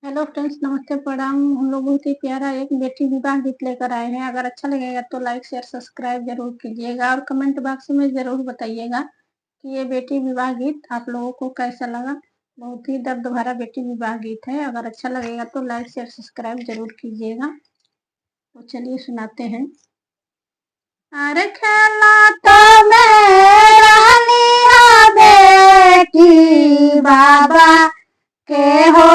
Hello friends, नमस्ते प्रणाम। हम लोग बहुत ही प्यारा एक बेटी विवाह गीत लेकर आए हैं। अगर अच्छा लगेगा तो लाइक शेयर सब्सक्राइब जरूर कीजिएगा और कमेंट बॉक्स में जरूर बताइएगा कि ये बेटी विवाह गीत आप लोगों को कैसा लगा। बहुत ही दर्द भरा बेटी विवाह गीत है। अगर अच्छा लगेगा तो लाइक शेयर सब्सक्राइब जरूर कीजिएगा। तो चलिए सुनाते हैं। अरे खेला तो मेरा लिया बेटी बाबा के हो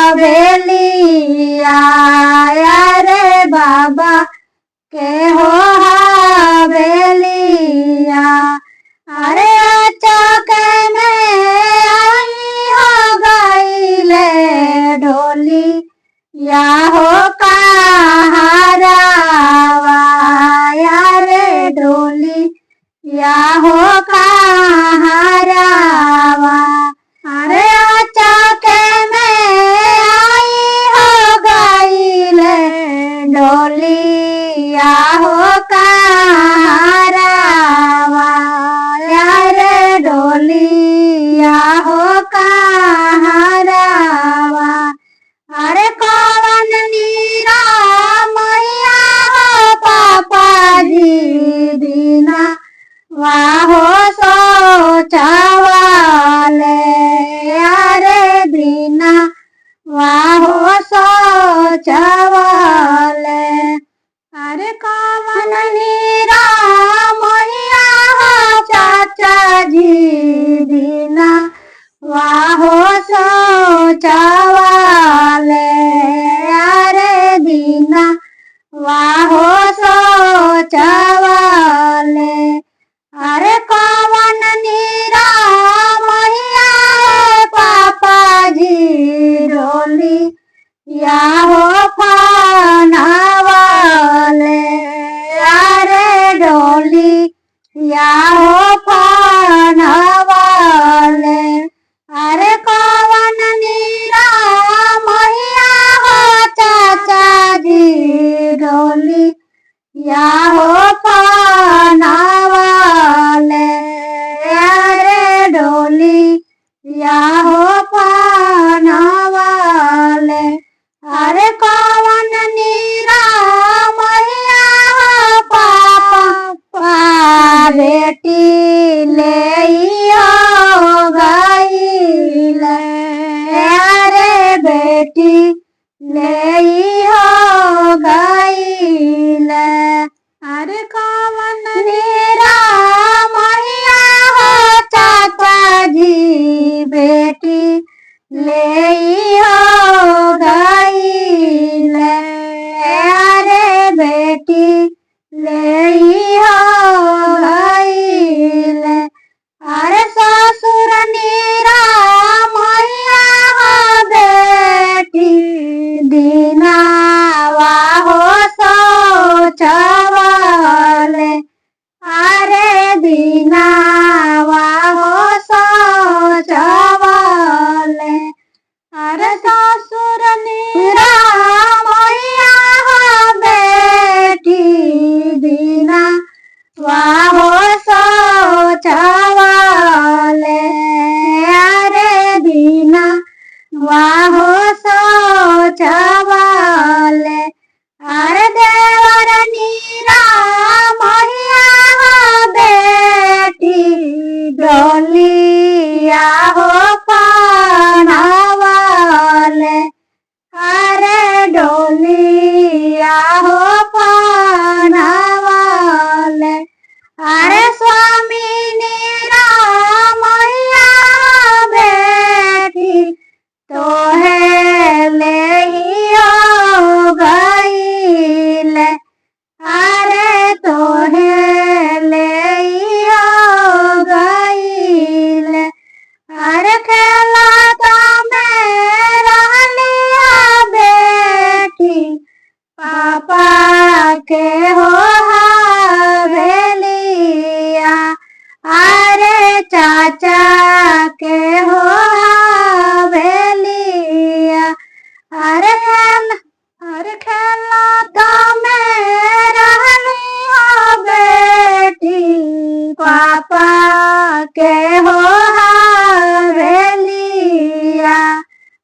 हवेलिया रे बाबा के हो हवेलिया। अरे चौक में आई हो गईले ढोली या हो कहारावा रे ढोली या हो कहारावा। अरे चौक में आई हो गईले ढोलिया हो कहारावा रे ढोलिया हो कहारावा। अरे कौन नीरा मैया हो पापा जी दीना वाहो सोचवाले अरे दीना वाहो सोचवाले। अरे कौन नीरा मैया हो चाचा जी दीना वाहो सोचवाले अरे दीना वाहो सोचवाले। अरे कौन नीरा मैया पापा जी ढोली या हो फनावाले अरे ढोली या हो फनावाले। अरे कौन नीरा मैया हो चाचा जी ढोली या हो फनावाले अरे ढोली या हो फनावाले। अरे कौन नीरा मैया हो पापा बेटी ले हो गईले अरे बेटी ले हो गईले। अरे कौन नीरा मैया हो चाचा जी बेटी ले हो गईले अरे बेटी ले हो गईले। अरे ससुर नीरा मैया हो बेटी दीना वाहो सोचवाले अरे दीना वाहो सोचवाले। अरे ससुर नीरा मैया हो बेटी दीना वाहो सोचवाले अरे दीना वाहो सोचवाले। अरे देवर नीरा मैया हो बेटी ढोलिया हो फनावाले अरे ढोलिया हो फनावाले। अरे स्वामी नीरा मैया बेटी तो है ले हो गईले अरे तो है ले हो गईले। अरे खेला तो मेरा लिया बेटी पापा के हो हवेलिया अरे चाचा के हो हवेलिया। अरे खेला तो मेरा लिया बेटी पापा के हो हवेलिया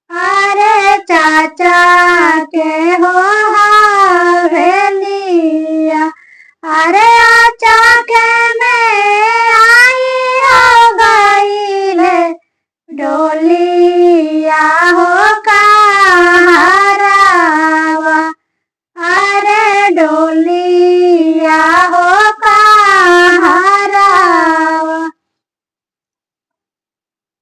अरे चाचा के हो हवेलिया, अरे आचा के में आई हो गई ले डोली